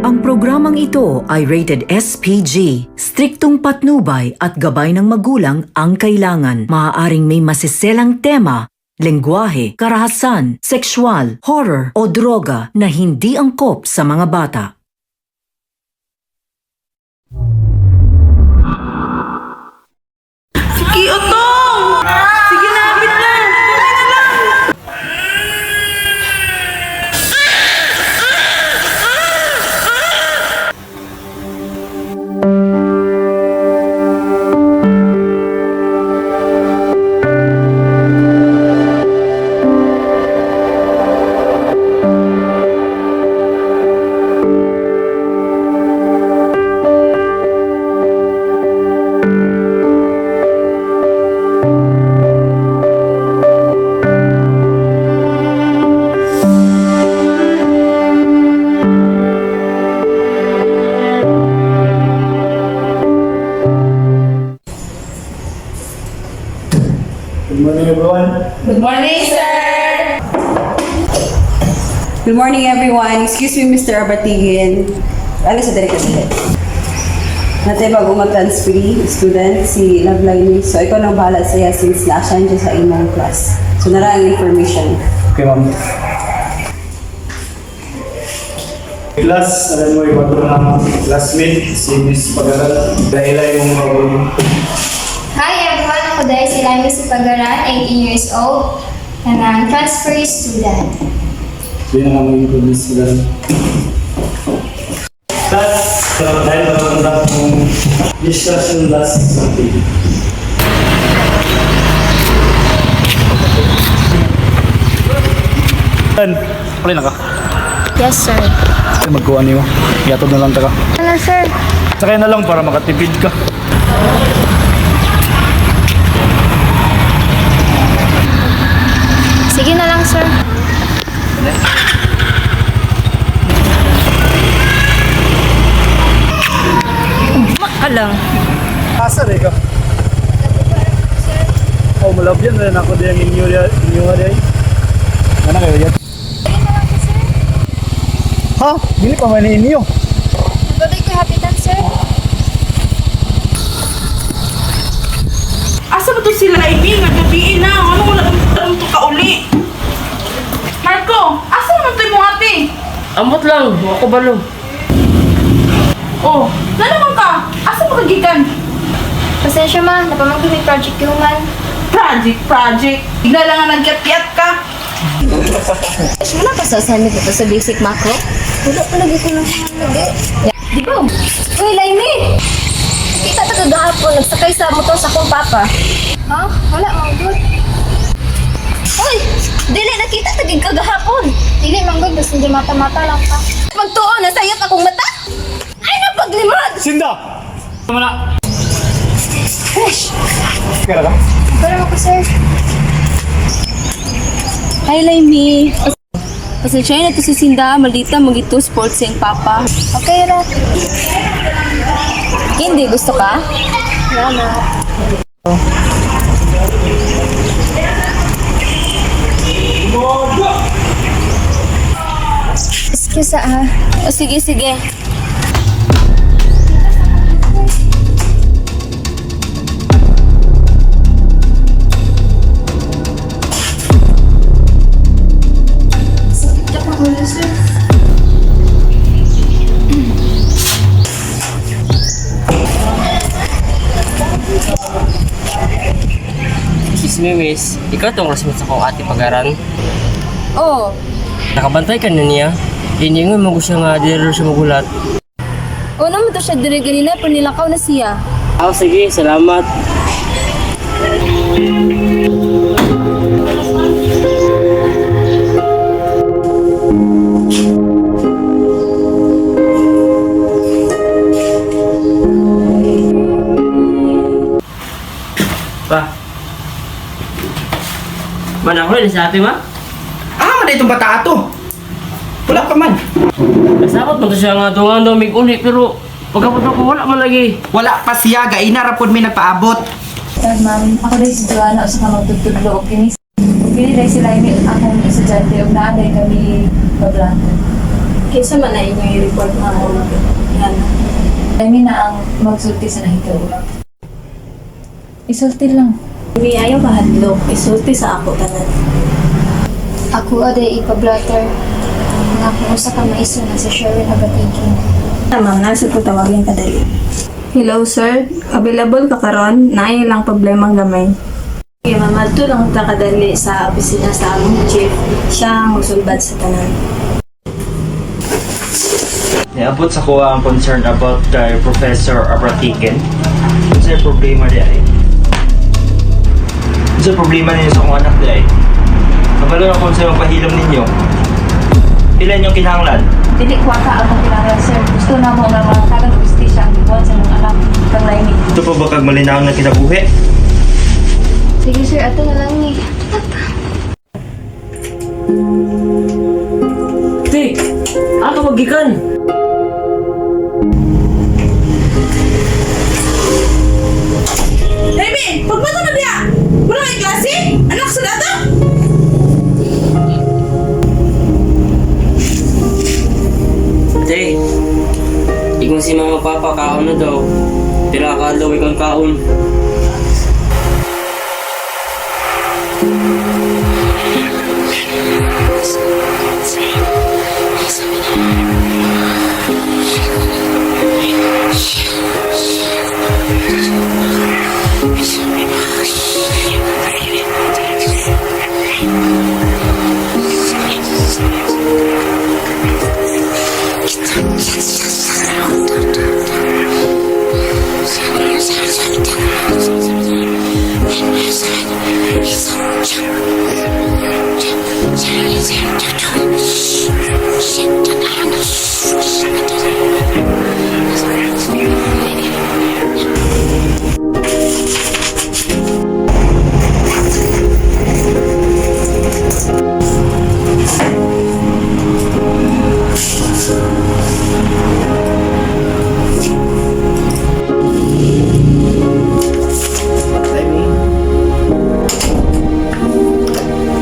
Ang programang ito ay rated SPG. Striktong patnubay at gabay ng magulang ang kailangan. Maaaring may masiselang tema, lengguwahe, karahasan, sexual, horror o droga na hindi angkop sa mga bata. Sige, Otong! Sige na, bit na! Kumain na lang! Good morning, everyone. Good morning, sir! Good morning, everyone. Excuse me, Mr. Abatigin. Ano sa direct kasi? Natin bago mag-transfer student, si Love Line. So, ikaw nang bahala sa'ya since nasa dyan sa imong class. So, nara ang information. Okay, ma'am. Class, alam mo, iba ko ng classmate, si Miss Pagaran. Dahil ay mong magulang. Hi everyone, ako dahil si Laimi Sipagaran, 18 years old, and I'm transfer student. Yan ang mga yung Miss Pagaran. Class, dahil matanda kong distraction last Sunday. Alin na ka? Yes, sir. Ay, magkuha niyo. Yatod na lang ta ka. Hello, sir. Sakay na lang para makatipid ka. Sige na lang, sir. Alang. Asa rin ka? Oh, malabyan na rin ako din ang inyo rin. Ano kayo yan? Ha? Dili pa man inyo. Baday ko hapitan, sir. Asa ba to sila, Laimi? Nagbabiin na. Ano mo lang ito kauli? Marco, asa mo ito mo ate? Amot lang, ako balo. Oh, nanaman ka? Asa mo kagikan? Pasensya ma, napamagin may project yung man. Project. Bigla lang nga nagkiyat-kiyat ka. Wala pa sa assignment ito sa basic macro? Wala pa lagi ko lang lagi. Di ba? Uy, Laimi! Kita ta kagahapon, nagsakay sa motor sa akong papa. Ha? Wala, mga good. Uy! Dili, nakita tagig kagahapon. Dili, mga good. Basta hindi mata-mata lang ka. Magtuon, nasayot akong mata? Ay, napaglimad! Sinda! Tama na! Fresh! Kaya ka? Pero ako, sir. Hi, Laimi. Pasensya na ito si Sinda. Maldita, magito sports yung papa. Okay, Ra. Hindi, gusto ka? Salamat. Excuse O, sige, sige. Excuse me, miss. Ikaw tong classmate sa kong ate Pagaran. Oo. Nakabantay ka na niya. Iningon mo ko siya nga, di rin siya magulat. Oo naman to siya dire ganina, pero nilakaw na siya. Sige, salamat. Pa. Mana ako rin sa ate, ma? Mana itong bata ato? Wala pa man. Nasabot mo to siya nga tungan daw mig uli, pero pagkapot ako wala man lagi. Wala pa siya, gaina rapod may nagpaabot. Sir, ma'am, ako rin si Joanna o sa kamagtutudlo o kinis. Pili rin sila yung akong estudyante o naaday kami bablanto. Kinsa man na inyo i-report na ako. Yan. Kami na ang magsulti sa nahitaw. Isulti lang. Hindi ayaw kahadlok. Isulti sa ako tanan. Ako ade ipa-blatter. Nga kung sa ka maiso na si Sherwin Habatigin. Ma'am, nasa ko tawagin ka dali. Hello, sir. Available ka karon? Naay lang problemang gamay. Okay, mamadto lang ta kadali sa opisina sa among chief. Siya ang magsulbad sa tanan. Niabot sa kuha ang concern about kay Professor Abratiken. Ano sa problema di ay? Ano sa problema ninyo sa kong anak di ay? Kabalo na kung sa pahilom ninyo. Ilan yung kinahanglan? Dili ko ka ang kailangan, sir. Gusto na mo nga mga kagang justisya ang ibuan sa mga anak kang laini. Ito pa ba kag malinaw na kinabuhi? Sige sir, ato na lang ni. Te, ako magikan. Baby, pagbato na diya! Wala kay klase? Anak sa data? Te, ikong si mama papa kaon na daw. Tira ka daw ikang kaon.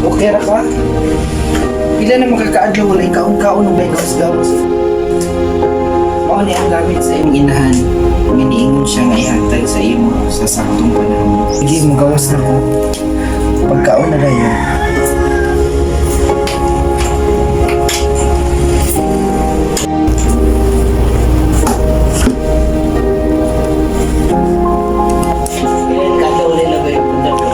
Okay ra ka? Pila na makakaadlaw walay kaon-kaon ng gawas-gawas. Mao ni ang gamit sa imong inahan. Giniingon siya nga ihatag sa imo sa saktong panahon. Sige mo gawas na ko. Pagkaon na dayon. Ilan ka daw ulit na ba yung punta ko?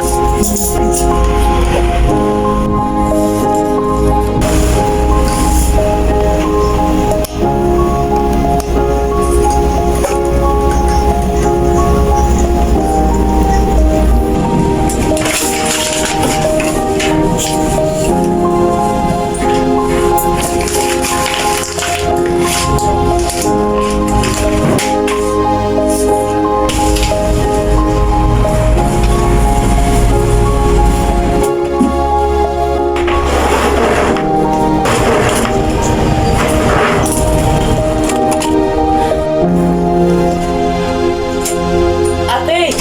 Ate!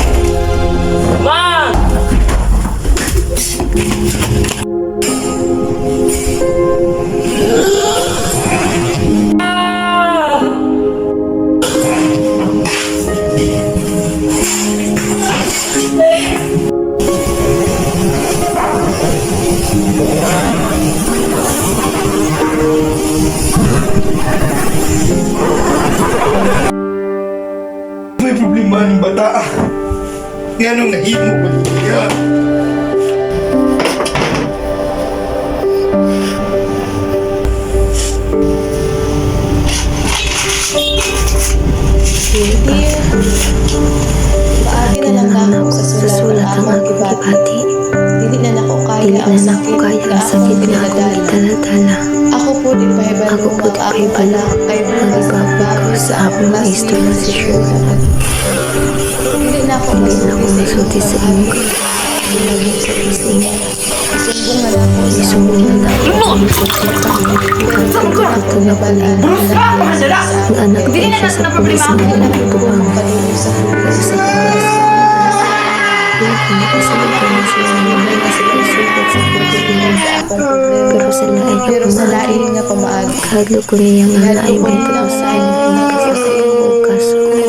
Ma! May problema ng bata. Nga nung nahimo ko niya. Paagi na lang ako sa sulat ang among gibati. Dili na nako kaya ang sakit nga akong dinadala. Ako po di pahiban ko mga akong anak ay magbago sa akong istorya si Sherwin. Dili na ako masulti sa inyo. Isumbong na ako. Ang anak ko Hindi na siya natin sa na pulis problema na ako. nagtutuwang. Sa Hindi kasi nagkano sila naman kasi pagsugot sa pagkakulang sa akong problema. Pero sa lain Pero sa lain nga pamaag. Hadlo ko niya nga naibay ko sa iyong kasi sa iyong bukas.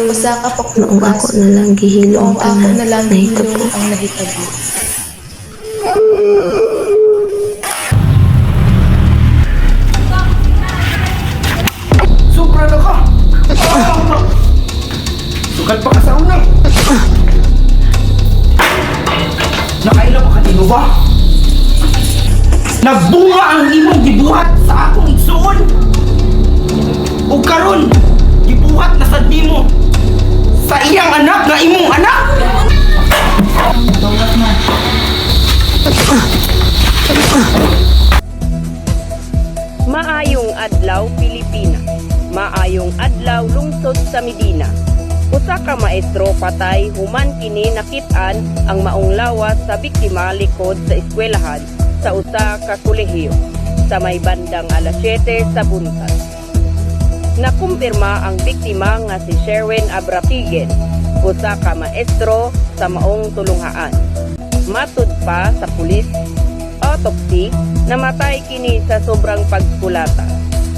Usa ka pa Noong ako na lang gihilong Kung ako na lang nahitabo. hilong ang nahitabo. Sobra na ka! Sukat pa ka sa una! Nakaila pa ka tino ba? Nagbunga ang imong gibuhat sa akong igsuon! O karon, gibuhat na sad nimo sa iyang anak nga imong anak! Maayong adlaw Pilipinas. Maayong adlaw lungsod sa Medina. Usa ka maestro patay human kini nakit-an ang maong lawas sa biktima likod sa eskwelahan sa usa ka kolehiyo sa may bandang alas 7 sa buntag. Nakumpirma ang biktima nga si Sherwin Abratigen, usa ka maestro sa maong tulunghaan. Matud pa sa pulis autopsy, namatay kini sa sobrang pagkulata.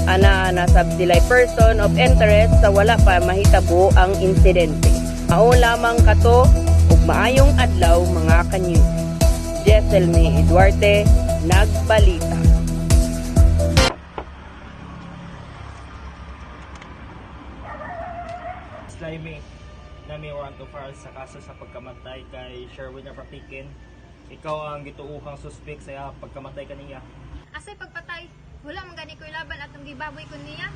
Ana sila'y person of interest sa wala pa mahitabo ang insidente. Mao lamang kato ug maayong adlaw mga kanyo. Jesselme Eduarte, Nagbalita. Slimy, nami warrant of arrest sa kaso sa pagkamatay kay Sherwin Abratigen. Ikaw ang gituuhang suspect sa pagkamatay kaniya. Asay pagpatay, wala man gani ko laban at ang gibaboy ko niya.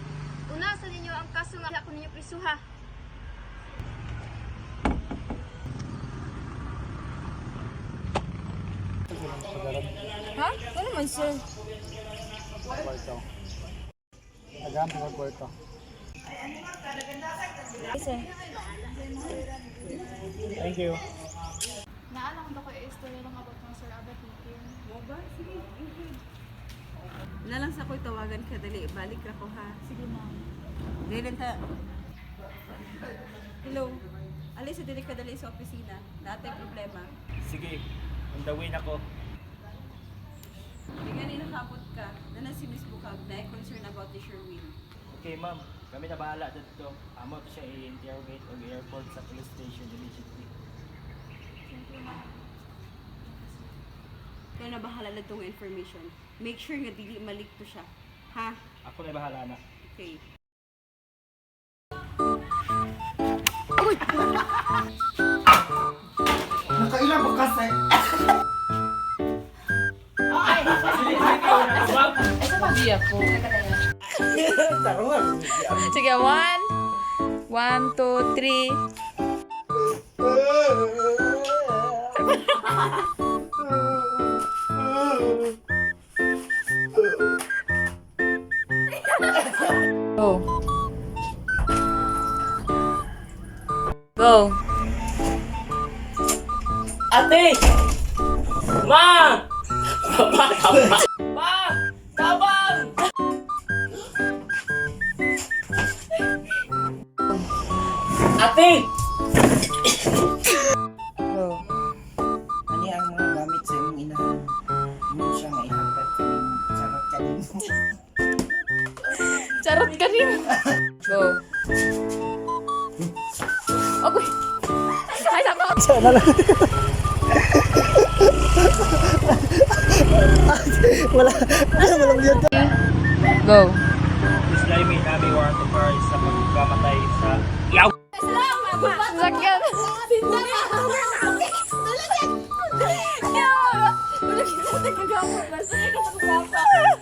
Una sa ninyo ang kaso nga ako ninyo prisuha. Ha? Ano man sir? Sir. Thank you. Naalang ko kayo istorya lang about ng Sir Abratigen. Na lang sa ko'y tawagan ka, dali. Balik ra ko ha. Sige ma'am. Dali lang ta. Hello. Alis sa dili ka dali sa opisina. Natay problema. Sige, on the way na ko. Hindi nga nakabot ka. Na si Miss Bukag na concern about the Sherwin. Okay ma'am, kami na bahala dito. Amo to siya i-interrogate o i-airport sa police station immediately. Ikaw na bahala na itong information. Make sure nga dili malik to siya. Ha? Ako na bahala na. Okay. Nakaila pa ka sa... Sige, 1, 2, 3. Go. Go. Ate! Ma! Ma! Tabang! Ma! Tabang! Ate! Go. Ani ang mga gamit sa imong inahan. Mo siya nga ihatag kanin. Charot kanin. Charot ka rin. Go. Okay. Ay, nako. Go. Slimy, nami warrant of arrest sa pagkamatay sa... Yaw! Sakyan. Wala kita nagkagamot na. Sige ka sa papa.